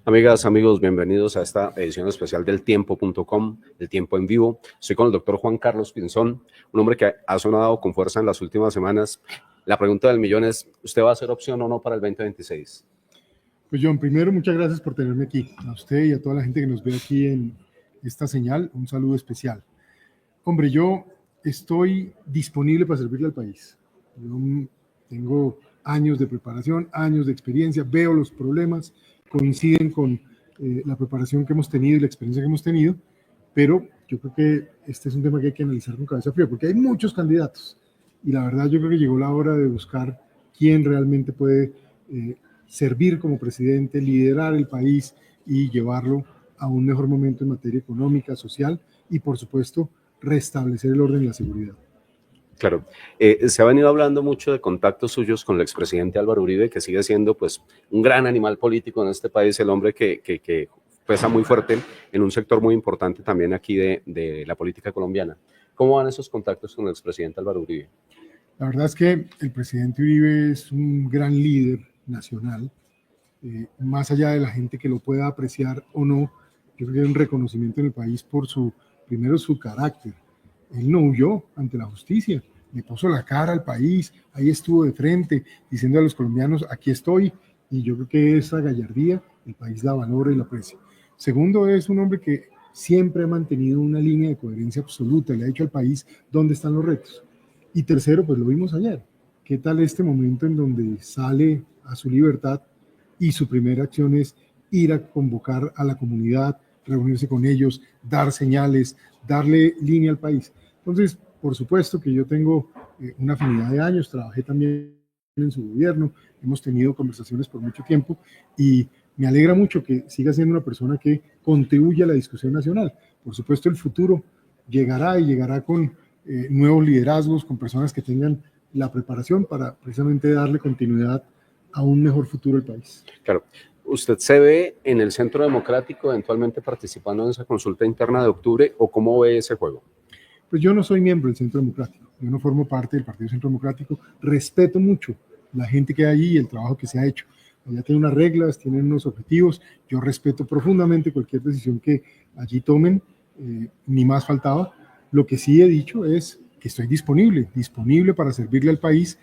Amigas, amigos, bienvenidos a esta edición especial del tiempo.com, el tiempo en vivo. Estoy con el doctor Juan Carlos Pinzón, un hombre que ha sonado con fuerza en las últimas semanas. La pregunta del millón es, ¿usted va a hacer opción o no para el 2026? Pues John, primero muchas gracias por tenerme aquí. A usted y a toda la gente que nos ve aquí en esta señal, un saludo especial. Hombre, yo estoy disponible para servirle al país. Yo tengo años de preparación, años de experiencia, veo los problemas, coinciden con la preparación que hemos tenido y la experiencia que hemos tenido, pero yo creo que este es un tema que hay que analizar con cabeza fría, porque hay muchos candidatos y la verdad yo creo que llegó la hora de buscar quién realmente puede servir como presidente, liderar el país y llevarlo a un mejor momento en materia económica, social y por supuesto restablecer el orden y la seguridad. Claro, se ha venido hablando mucho de contactos suyos con el expresidente Álvaro Uribe, que sigue siendo pues un gran animal político en este país, el hombre que pesa muy fuerte en un sector muy importante también aquí de la política colombiana. ¿Cómo van esos contactos con el expresidente Álvaro Uribe? La verdad es que el presidente Uribe es un gran líder nacional, más allá de la gente que lo pueda apreciar o no, yo creo que hay un reconocimiento en el país por primero su carácter. Él no huyó ante la justicia, le puso la cara al país, ahí estuvo de frente, diciendo a los colombianos, aquí estoy, y yo creo que esa gallardía el país la valora y la aprecia. Segundo, es un hombre que siempre ha mantenido una línea de coherencia absoluta, le ha dicho al país dónde están los retos. Y tercero, pues lo vimos ayer, qué tal este momento en donde sale a su libertad y su primera acción es ir a convocar a la comunidad, reunirse con ellos, dar señales, darle línea al país. Entonces, por supuesto que yo tengo una afinidad de años, trabajé también en su gobierno, hemos tenido conversaciones por mucho tiempo y me alegra mucho que siga siendo una persona que contribuye a la discusión nacional. Por supuesto, el futuro llegará y llegará con nuevos liderazgos, con personas que tengan la preparación para precisamente darle continuidad a un mejor futuro al país. Claro. ¿Usted se ve en el Centro Democrático eventualmente participando en esa consulta interna de octubre o cómo ve ese juego? Pues yo no soy miembro del Centro Democrático, yo no formo parte del Partido Centro Democrático, respeto mucho la gente que hay allí y el trabajo que se ha hecho. Allá tienen unas reglas, tienen unos objetivos, yo respeto profundamente cualquier decisión que allí tomen, ni más faltaba. Lo que sí he dicho es que estoy disponible para servirle al país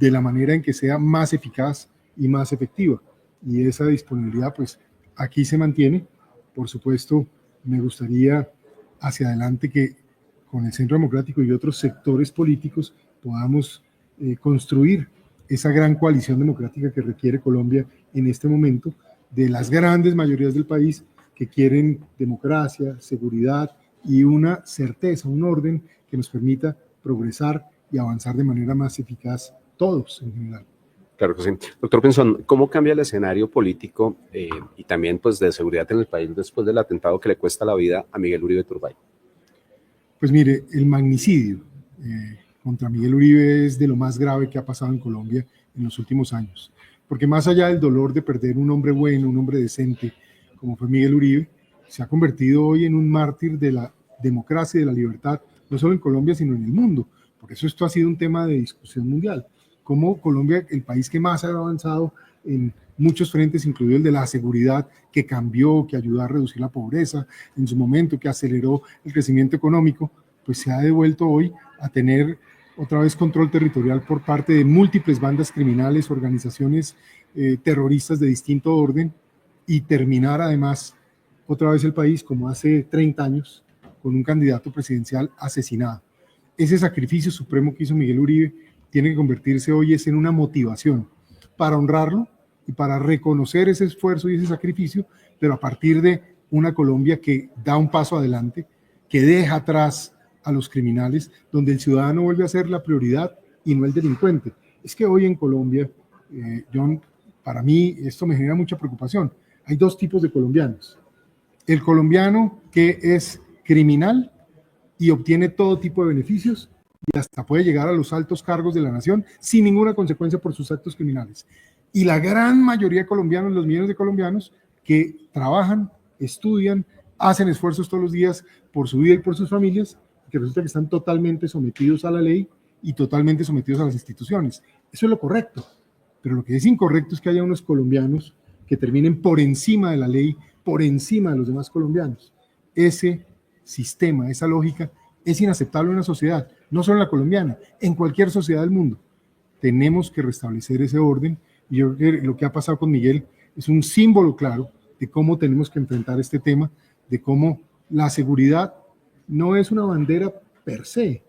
de la manera en que sea más eficaz y más efectiva. Y esa disponibilidad, pues, aquí se mantiene. Por supuesto, me gustaría hacia adelante que con el Centro Democrático y otros sectores políticos podamos construir esa gran coalición democrática que requiere Colombia en este momento, de las grandes mayorías del país que quieren democracia, seguridad y una certeza, un orden que nos permita progresar y avanzar de manera más eficaz todos en general. Claro que sí. Doctor Pinzón, ¿cómo cambia el escenario político y también pues de seguridad en el país después del atentado que le cuesta la vida a Miguel Uribe Turbay? Pues mire, el magnicidio contra Miguel Uribe es de lo más grave que ha pasado en Colombia en los últimos años, porque más allá del dolor de perder un hombre bueno, un hombre decente, como fue Miguel Uribe, se ha convertido hoy en un mártir de la democracia y de la libertad, no solo en Colombia, sino en el mundo. Por eso esto ha sido un tema de discusión mundial. Cómo Colombia, el país que más ha avanzado en muchos frentes, incluido el de la seguridad, que cambió, que ayudó a reducir la pobreza en su momento, que aceleró el crecimiento económico, pues se ha devuelto hoy a tener otra vez control territorial por parte de múltiples bandas criminales, organizaciones terroristas de distinto orden, y terminar además otra vez el país como hace 30 años con un candidato presidencial asesinado. Ese sacrificio supremo que hizo Miguel Uribe tiene que convertirse hoy en una motivación para honrarlo y para reconocer ese esfuerzo y ese sacrificio, pero a partir de una Colombia que da un paso adelante, que deja atrás a los criminales, donde el ciudadano vuelve a ser la prioridad y no el delincuente. Es que hoy en Colombia, John, para mí esto me genera mucha preocupación. Hay dos tipos de colombianos. El colombiano que es criminal y obtiene todo tipo de beneficios y hasta puede llegar a los altos cargos de la nación sin ninguna consecuencia por sus actos criminales. Y la gran mayoría de colombianos, los millones de colombianos que trabajan, estudian, hacen esfuerzos todos los días por su vida y por sus familias, que resulta que están totalmente sometidos a la ley y totalmente sometidos a las instituciones. Eso es lo correcto, pero lo que es incorrecto es que haya unos colombianos que terminen por encima de la ley, por encima de los demás colombianos. Ese sistema, esa lógica es inaceptable en una sociedad, no solo en la colombiana, en cualquier sociedad del mundo. Tenemos que restablecer ese orden y yo creo que lo que ha pasado con Miguel es un símbolo claro de cómo tenemos que enfrentar este tema, de cómo la seguridad no es una bandera per se,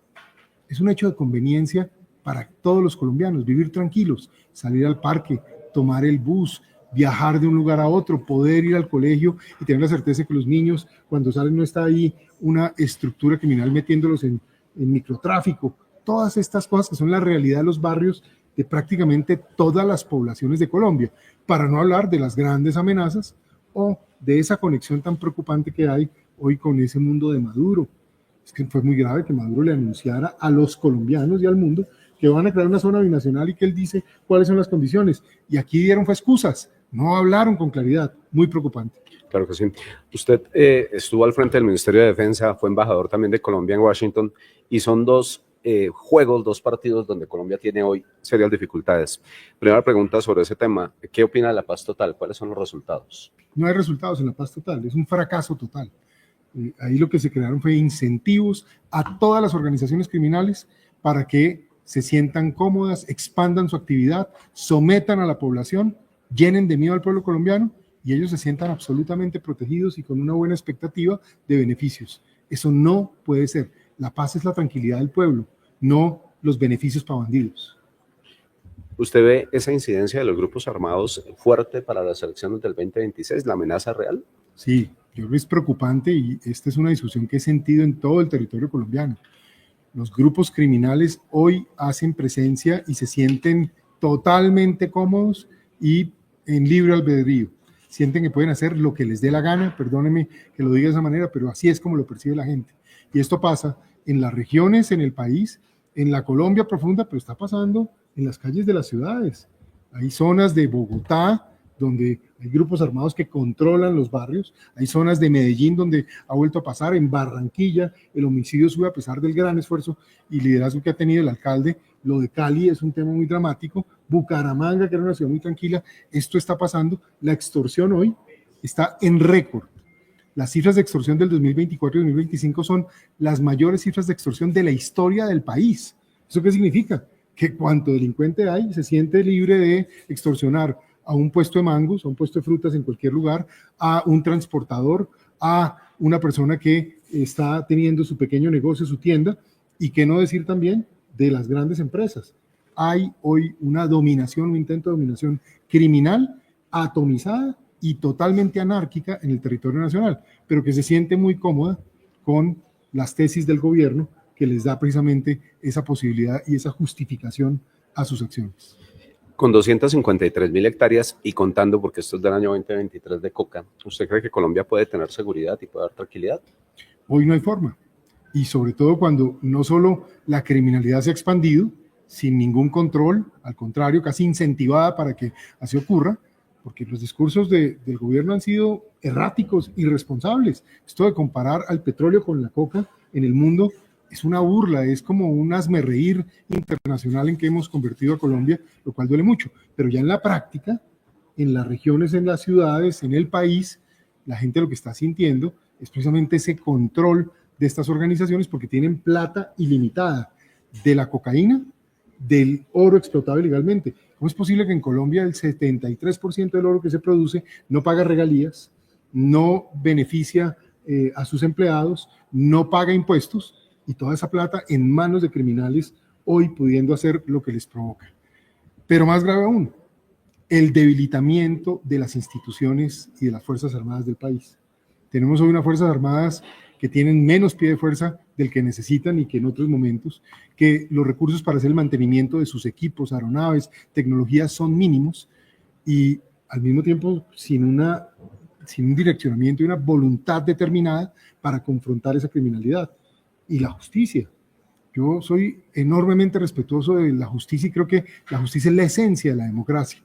es un hecho de conveniencia para todos los colombianos, vivir tranquilos, salir al parque, tomar el bus, viajar de un lugar a otro, poder ir al colegio y tener la certeza de que los niños cuando salen no está ahí una estructura criminal metiéndolos en microtráfico. Todas estas cosas que son la realidad de los barrios de prácticamente todas las poblaciones de Colombia, para no hablar de las grandes amenazas o de esa conexión tan preocupante que hay hoy con ese mundo de Maduro. Es que fue muy grave que Maduro le anunciara a los colombianos y al mundo que van a crear una zona binacional y que él dice cuáles son las condiciones. Y aquí dieron fue excusas, no hablaron con claridad, muy preocupante. Claro que sí. Usted estuvo al frente del Ministerio de Defensa, fue embajador también de Colombia en Washington, y son dos juegos, dos partidos donde Colombia tiene hoy serias dificultades. Primera pregunta sobre ese tema, ¿qué opina de la paz total? ¿Cuáles son los resultados? No hay resultados en la paz total, es un fracaso total. Ahí lo que se crearon fue incentivos a todas las organizaciones criminales para que se sientan cómodas, expandan su actividad, sometan a la población, llenen de miedo al pueblo colombiano y ellos se sientan absolutamente protegidos y con una buena expectativa de beneficios. Eso no puede ser. La paz es la tranquilidad del pueblo, no los beneficios para bandidos. ¿Usted ve esa incidencia de los grupos armados fuerte para las elecciones del 2026, la amenaza real? Sí, yo creo que es preocupante y esta es una discusión que he sentido en todo el territorio colombiano. Los grupos criminales hoy hacen presencia y se sienten totalmente cómodos y en libre albedrío. Sienten que pueden hacer lo que les dé la gana, perdónenme que lo diga de esa manera, pero así es como lo percibe la gente. Y esto pasa en las regiones, en el país, en la Colombia profunda, pero está pasando en las calles de las ciudades. Hay zonas de Bogotá donde hay grupos armados que controlan los barrios, hay zonas de Medellín donde ha vuelto a pasar, en Barranquilla el homicidio sube a pesar del gran esfuerzo y liderazgo que ha tenido el alcalde. Lo de Cali es un tema muy dramático, Bucaramanga, que era una ciudad muy tranquila, esto está pasando. La extorsión hoy está en récord. Las cifras de extorsión del 2024 y 2025 son las mayores cifras de extorsión de la historia del país. ¿Eso qué significa? Que cuanto delincuente hay, se siente libre de extorsionar a un puesto de mangos, a un puesto de frutas en cualquier lugar, a un transportador, a una persona que está teniendo su pequeño negocio, su tienda, y qué no decir también de las grandes empresas. Hay hoy una dominación, un intento de dominación criminal, atomizada y totalmente anárquica en el territorio nacional, pero que se siente muy cómoda con las tesis del gobierno que les da precisamente esa posibilidad y esa justificación a sus acciones. Con 253.000 hectáreas y contando, porque esto es del año 2023 de coca, ¿usted cree que Colombia puede tener seguridad y puede dar tranquilidad? Hoy no hay forma. Y sobre todo cuando no solo la criminalidad se ha expandido sin ningún control, al contrario, casi incentivada para que así ocurra, porque los discursos del gobierno han sido erráticos, irresponsables. Esto de comparar al petróleo con la coca en el mundo es una burla, es como un hazmerreír internacional en que hemos convertido a Colombia, lo cual duele mucho. Pero ya en la práctica, en las regiones, en las ciudades, en el país, la gente lo que está sintiendo es precisamente ese control de estas organizaciones porque tienen plata ilimitada de la cocaína, del oro explotado ilegalmente. ¿Cómo es posible que en Colombia el 73% del oro que se produce no paga regalías, no beneficia a sus empleados, no paga impuestos y toda esa plata en manos de criminales hoy pudiendo hacer lo que les provoca? Pero más grave aún, el debilitamiento de las instituciones y de las Fuerzas Armadas del país. Tenemos hoy unas Fuerzas Armadas que tienen menos pie de fuerza del que necesitan y que en otros momentos, que los recursos para hacer el mantenimiento de sus equipos, aeronaves, tecnologías son mínimos y al mismo tiempo sin un direccionamiento y una voluntad determinada para confrontar esa criminalidad. Y la justicia. Yo soy enormemente respetuoso de la justicia y creo que la justicia es la esencia de la democracia.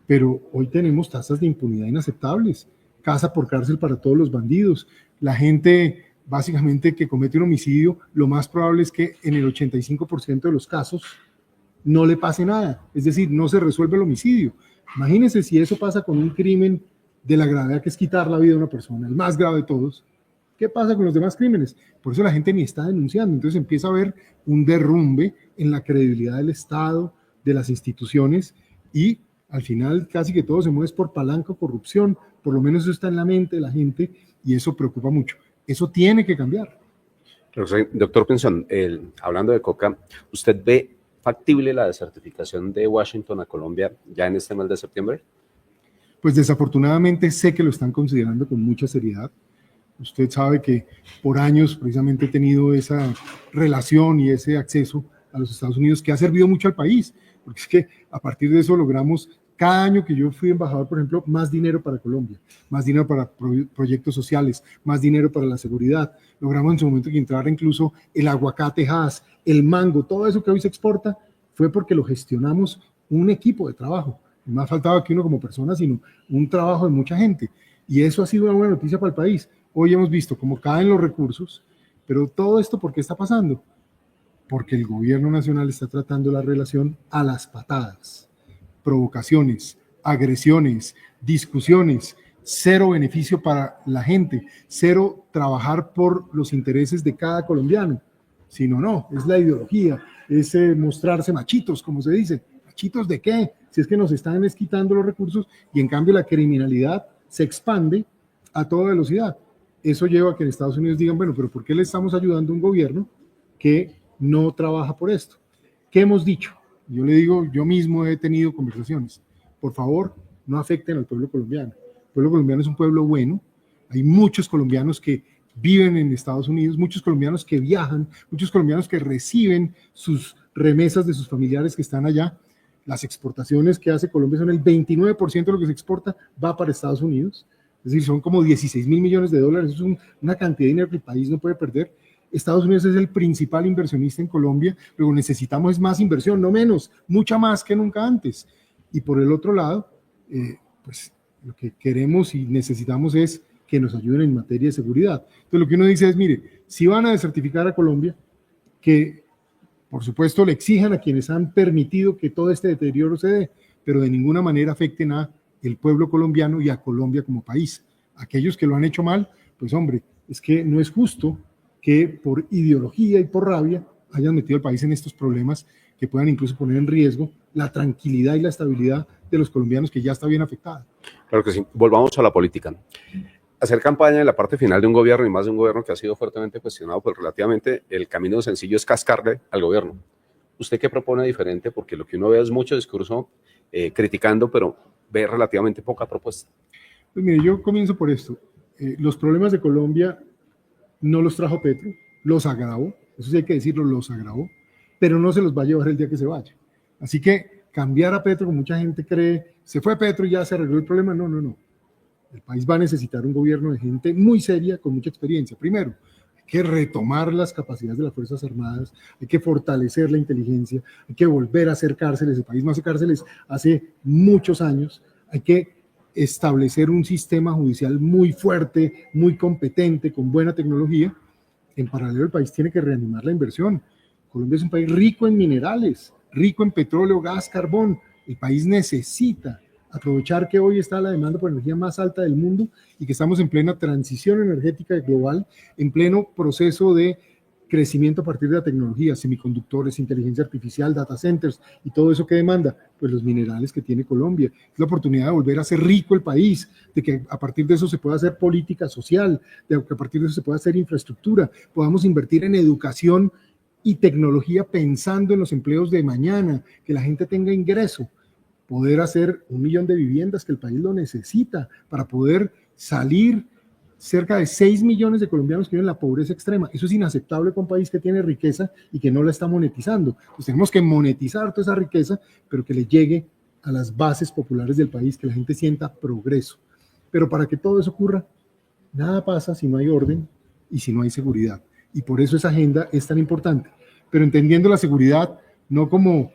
Pero hoy tenemos tasas de impunidad inaceptables, casa por cárcel para todos los bandidos. La gente básicamente que comete un homicidio, lo más probable es que en el 85% de los casos no le pase nada, es decir, no se resuelve el homicidio. Imagínense si eso pasa con un crimen de la gravedad que es quitar la vida de una persona, el más grave de todos. ¿Qué pasa con los demás crímenes? Por eso la gente ni está denunciando. Entonces empieza a haber un derrumbe en la credibilidad del Estado, de las instituciones, y al final casi que todo se mueve por palanca o corrupción. Por lo menos eso está en la mente de la gente y eso preocupa mucho. Eso tiene que cambiar. Doctor Pinzón, hablando de coca, ¿usted ve factible la desertificación de Washington a Colombia ya en este mes de septiembre? Pues desafortunadamente sé que lo están considerando con mucha seriedad. Usted sabe que por años precisamente he tenido esa relación y ese acceso a los Estados Unidos que ha servido mucho al país, porque es que a partir de eso logramos, cada año que yo fui embajador, por ejemplo, más dinero para Colombia, más dinero para proyectos sociales, más dinero para la seguridad. Logramos en su momento que entrara incluso el aguacate Hass, el mango, todo eso que hoy se exporta, fue porque lo gestionamos un equipo de trabajo. No ha faltado aquí uno como persona, sino un trabajo de mucha gente. Y eso ha sido una buena noticia para el país. Hoy hemos visto cómo caen los recursos, pero todo esto, ¿por qué está pasando? Porque el gobierno nacional está tratando la relación a las patadas. Provocaciones, agresiones, discusiones, cero beneficio para la gente, cero trabajar por los intereses de cada colombiano, sino no, es la ideología, es mostrarse machitos, como se dice. ¿Machitos de qué? Si es que nos están quitando los recursos y en cambio la criminalidad se expande a toda velocidad. Eso lleva a que en Estados Unidos digan, bueno, pero ¿por qué le estamos ayudando a un gobierno que no trabaja por esto? ¿Qué hemos dicho? Yo le digo, yo mismo he tenido conversaciones. Por favor, no afecten al pueblo colombiano. El pueblo colombiano es un pueblo bueno. Hay muchos colombianos que viven en Estados Unidos, muchos colombianos que viajan, muchos colombianos que reciben sus remesas de sus familiares que están allá. Las exportaciones que hace Colombia son el 29% de lo que se exporta va para Estados Unidos. Es decir, son como 16.000 millones de dólares. Es una cantidad de dinero que el país no puede perder. Estados Unidos es el principal inversionista en Colombia, pero necesitamos más inversión, no menos, mucha más que nunca antes. Y por el otro lado, pues lo que queremos y necesitamos es que nos ayuden en materia de seguridad. Entonces lo que uno dice es, mire, si van a desertificar a Colombia, que por supuesto le exijan a quienes han permitido que todo este deterioro se dé, pero de ninguna manera afecten a el pueblo colombiano y a Colombia como país. Aquellos que lo han hecho mal, pues hombre, es que no es justo que por ideología y por rabia hayan metido al país en estos problemas que puedan incluso poner en riesgo la tranquilidad y la estabilidad de los colombianos que ya está bien afectada. Claro que sí. Volvamos a la política. Hacer campaña en la parte final de un gobierno y más de un gobierno que ha sido fuertemente cuestionado, pues relativamente el camino sencillo es cascarle al gobierno. ¿Usted qué propone diferente? Porque lo que uno ve es mucho discurso criticando, pero ve relativamente poca propuesta. Pues mire, yo comienzo por esto. Los problemas de Colombia no los trajo Petro, los agravó, eso sí hay que decirlo, los agravó, pero no se los va a llevar el día que se vaya. Así que cambiar a Petro, como mucha gente cree, se fue Petro y ya se arregló el problema, no, no, no. El país va a necesitar un gobierno de gente muy seria, con mucha experiencia. Primero, hay que retomar las capacidades de las Fuerzas Armadas, hay que fortalecer la inteligencia, hay que volver a hacer cárceles. El país no hace cárceles hace muchos años. Hay que establecer un sistema judicial muy fuerte, muy competente, con buena tecnología. En paralelo, el país tiene que reanimar la inversión. Colombia es un país rico en minerales, rico en petróleo, gas, carbón. El país necesita aprovechar que hoy está la demanda por energía más alta del mundo y que estamos en plena transición energética global, en pleno proceso de crecimiento a partir de la tecnología, semiconductores, inteligencia artificial, data centers y todo eso que demanda, pues los minerales que tiene Colombia. Es la oportunidad de volver a ser rico el país, de que a partir de eso se pueda hacer política social, de que a partir de eso se pueda hacer infraestructura, podamos invertir en educación y tecnología pensando en los empleos de mañana, que la gente tenga ingreso, poder hacer 1 millón de viviendas que el país lo necesita para poder salir cerca de 6 millones de colombianos que viven en la pobreza extrema. Eso es inaceptable para un país que tiene riqueza y que no la está monetizando. Entonces tenemos que monetizar toda esa riqueza, pero que le llegue a las bases populares del país, que la gente sienta progreso. Pero para que todo eso ocurra, nada pasa si no hay orden y si no hay seguridad. Y por eso esa agenda es tan importante. Pero entendiendo la seguridad no como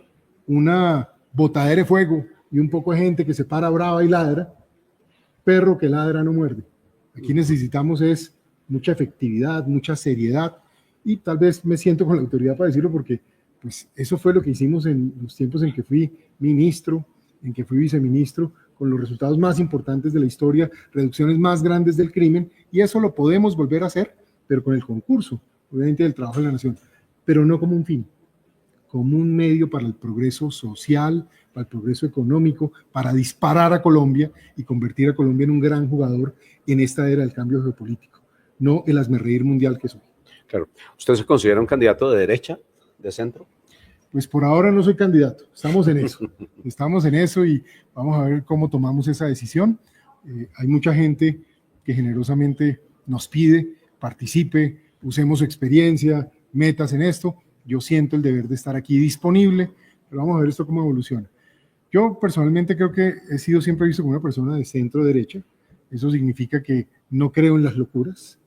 una botadera de fuego y un poco de gente que se para brava y ladra, perro que ladra no muerde. Aquí necesitamos es mucha efectividad, mucha seriedad, y tal vez me siento con la autoridad para decirlo porque pues eso fue lo que hicimos en los tiempos en que fui ministro, en que fui viceministro, con los resultados más importantes de la historia, reducciones más grandes del crimen, y eso lo podemos volver a hacer, pero con el concurso, obviamente, del trabajo de la nación, pero no como un fin, como un medio para el progreso social, para el progreso económico, para disparar a Colombia y convertir a Colombia en un gran jugador en esta era del cambio geopolítico, no el hazmerreír mundial que soy. Claro. ¿Usted se considera un candidato de derecha, de centro? Pues por ahora no soy candidato, estamos en eso y vamos a ver cómo tomamos esa decisión. Hay mucha gente que generosamente nos pide, participe, usemos su experiencia, metas en esto. Yo siento el deber de estar aquí disponible, pero vamos a ver esto cómo evoluciona. Yo personalmente creo que he sido siempre visto como una persona de centro derecha. Eso significa que no creo en las locuras,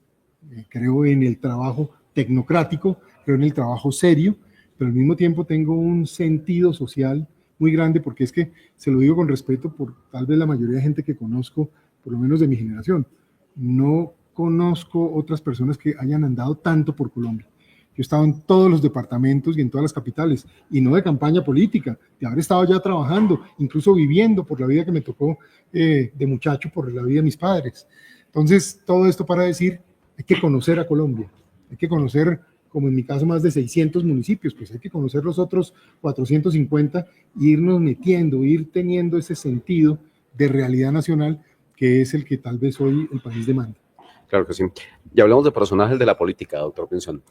creo en el trabajo tecnocrático, creo en el trabajo serio, pero al mismo tiempo tengo un sentido social muy grande, porque es que, se lo digo con respeto por tal vez la mayoría de gente que conozco, por lo menos de mi generación, no conozco otras personas que hayan andado tanto por Colombia. Yo he estado en todos los departamentos y en todas las capitales, y no de campaña política, de haber estado ya trabajando, incluso viviendo por la vida que me tocó de muchacho, por la vida de mis padres. Entonces, todo esto para decir, hay que conocer a Colombia, hay que conocer, como en mi caso, más de 600 municipios, pues hay que conocer los otros 450 e irnos metiendo, ir teniendo ese sentido de realidad nacional que es el que tal vez hoy el país demanda. Claro que sí. Ya hablamos de personajes de la política, doctor Pinzón.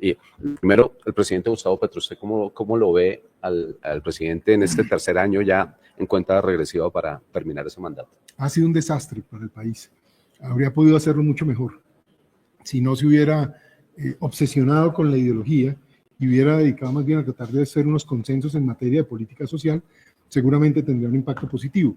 Y primero, el presidente Gustavo Petro, ¿usted cómo lo ve al presidente en este tercer año ya en cuenta regresiva para terminar ese mandato? Ha sido un desastre para el país. Habría podido hacerlo mucho mejor si no se hubiera obsesionado con la ideología y hubiera dedicado más bien a tratar de hacer unos consensos en materia de política social. Seguramente tendría un impacto positivo.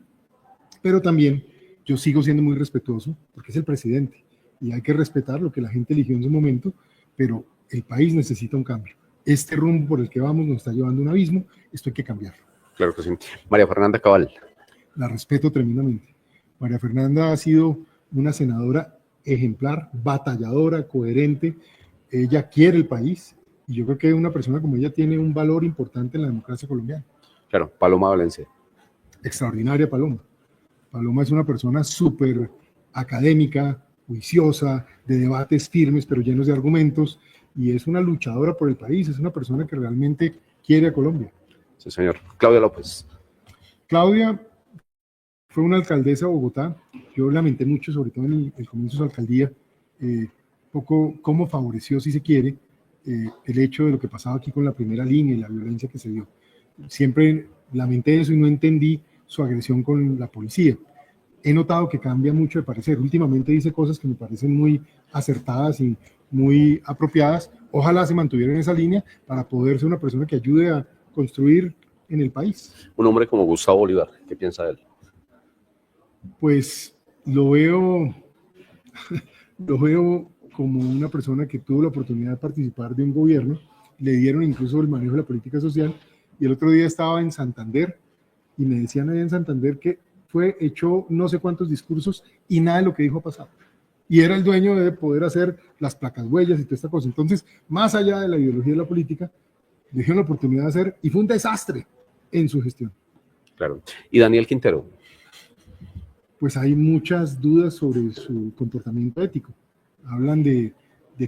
Pero también yo sigo siendo muy respetuoso porque es el presidente y hay que respetar lo que la gente eligió en su momento, pero el país necesita un cambio. Este rumbo por el que vamos nos está llevando a un abismo, esto hay que cambiarlo. Claro que sí. María Fernanda Cabal. La respeto tremendamente. María Fernanda ha sido una senadora ejemplar, batalladora, coherente. Ella quiere el país y yo creo que una persona como ella tiene un valor importante en la democracia colombiana. Claro, Paloma Valencia. Extraordinaria Paloma. Paloma es una persona súper académica, juiciosa, de debates firmes pero llenos de argumentos, y es una luchadora por el país, es una persona que realmente quiere a Colombia. Sí, señor. Claudia López. Claudia fue una alcaldesa de Bogotá. Yo lamenté mucho, sobre todo en el comienzo de su alcaldía, poco cómo favoreció, si se quiere, el hecho de lo que pasaba aquí con la primera línea y la violencia que se dio. Siempre lamenté eso y no entendí su agresión con la policía. He notado que cambia mucho de parecer. Últimamente dice cosas que me parecen muy acertadas y muy apropiadas. Ojalá se mantuviera en esa línea para poder ser una persona que ayude a construir en el país. Un hombre como Gustavo Bolívar, ¿qué piensa de él? Pues lo veo como una persona que tuvo la oportunidad de participar de un gobierno, le dieron incluso el manejo de la política social, y el otro día estaba en Santander y me decían allá en Santander que echó no sé cuántos discursos y nada de lo que dijo ha pasado. Y era el dueño de poder hacer las placas huellas y toda esta cosa. Entonces, más allá de la ideología de la política, le dieron la oportunidad de hacer, y fue un desastre en su gestión. Claro. ¿Y Daniel Quintero? Pues hay muchas dudas sobre su comportamiento ético. Hablan de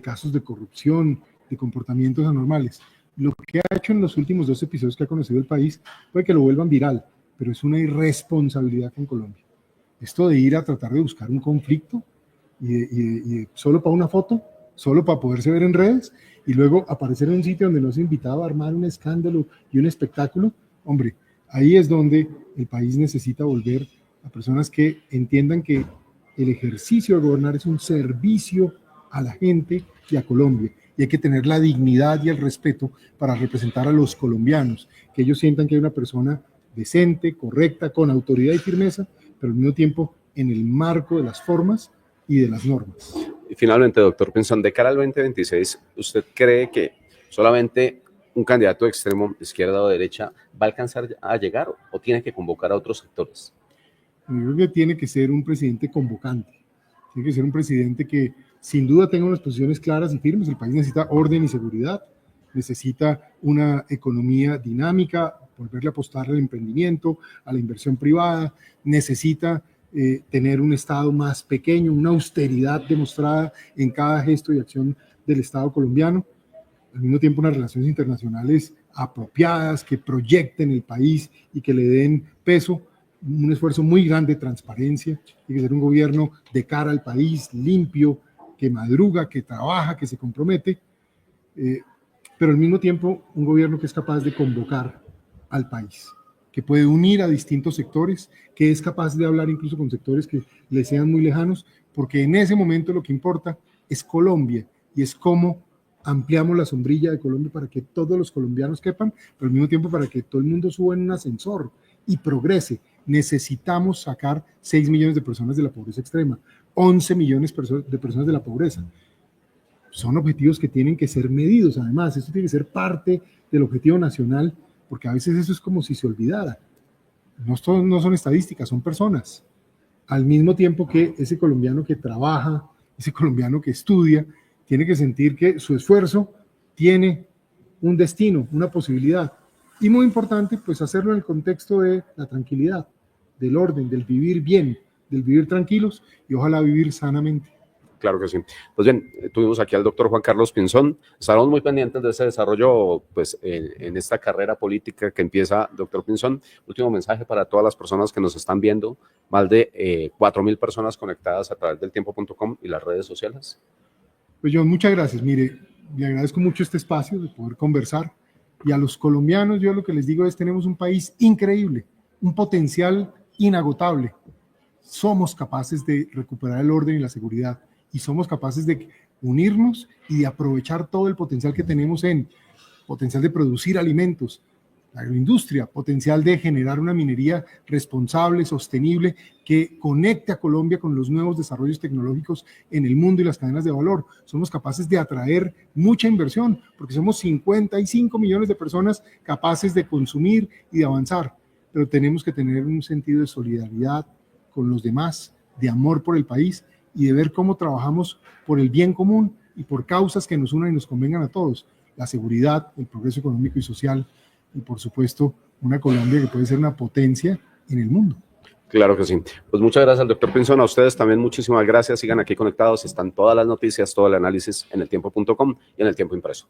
casos de corrupción, de comportamientos anormales. Lo que ha hecho en los últimos 2 episodios que ha conocido el país puede que lo vuelvan viral, pero es una irresponsabilidad con Colombia. Esto de ir a tratar de buscar un conflicto y solo para una foto, solo para poderse ver en redes, y luego aparecer en un sitio donde no se invitaba a armar un escándalo y un espectáculo, hombre, ahí es donde el país necesita volver a personas que entiendan que el ejercicio de gobernar es un servicio a la gente y a Colombia, y hay que tener la dignidad y el respeto para representar a los colombianos, que ellos sientan que hay una persona decente, correcta, con autoridad y firmeza, pero al mismo tiempo en el marco de las formas y de las normas. Y finalmente, doctor Pinzón, de cara al 2026, ¿usted cree que solamente un candidato extremo, izquierda o derecha, va a alcanzar a llegar o tiene que convocar a otros sectores? Yo creo que tiene que ser un presidente convocante, tiene que ser un presidente que sin duda tenga unas posiciones claras y firmes. El país necesita orden y seguridad, necesita una economía dinámica, volverle a apostar al emprendimiento, a la inversión privada, necesita tener un Estado más pequeño, una austeridad demostrada en cada gesto y acción del Estado colombiano, al mismo tiempo unas relaciones internacionales apropiadas, que proyecten el país y que le den peso, un esfuerzo muy grande de transparencia, tiene que ser un gobierno de cara al país, limpio, que madruga, que trabaja, que se compromete, pero al mismo tiempo un gobierno que es capaz de convocar al país, que puede unir a distintos sectores, que es capaz de hablar incluso con sectores que le sean muy lejanos, porque en ese momento lo que importa es Colombia y es cómo ampliamos la sombrilla de Colombia para que todos los colombianos quepan, pero al mismo tiempo para que todo el mundo suba en un ascensor y progrese. Necesitamos sacar 6 millones de personas de la pobreza extrema, 11 millones de personas de la pobreza. Son objetivos que tienen que ser medidos, además, esto tiene que ser parte del objetivo nacional, porque a veces eso es como si se olvidara. No son estadísticas, son personas. Al mismo tiempo que ese colombiano que trabaja, ese colombiano que estudia, tiene que sentir que su esfuerzo tiene un destino, una posibilidad. Y muy importante, pues hacerlo en el contexto de la tranquilidad, del orden, del vivir bien, del vivir tranquilos y ojalá vivir sanamente. Claro que sí. Pues bien, tuvimos aquí al doctor Juan Carlos Pinzón. Estaremos muy pendientes de ese desarrollo pues, en esta carrera política que empieza, doctor Pinzón. Último mensaje para todas las personas que nos están viendo, más de 4.000 personas conectadas a través del tiempo.com y las redes sociales. Pues John, muchas gracias. Mire, le agradezco mucho este espacio de poder conversar. Y a los colombianos, yo lo que les digo es, tenemos un país increíble, un potencial inagotable. Somos capaces de recuperar el orden y la seguridad y somos capaces de unirnos y de aprovechar todo el potencial que tenemos en potencial de producir alimentos, la agroindustria, potencial de generar una minería responsable, sostenible, que conecte a Colombia con los nuevos desarrollos tecnológicos en el mundo y las cadenas de valor. Somos capaces de atraer mucha inversión, porque somos 55 millones de personas capaces de consumir y de avanzar, pero tenemos que tener un sentido de solidaridad con los demás, de amor por el país y de ver cómo trabajamos por el bien común y por causas que nos unan y nos convengan a todos. La seguridad, el progreso económico y social y, por supuesto, una Colombia que puede ser una potencia en el mundo. Claro que sí. Pues muchas gracias al doctor Pinzón. A ustedes también muchísimas gracias. Sigan aquí conectados. Están todas las noticias, todo el análisis en eltiempo.com y en El Tiempo Impreso.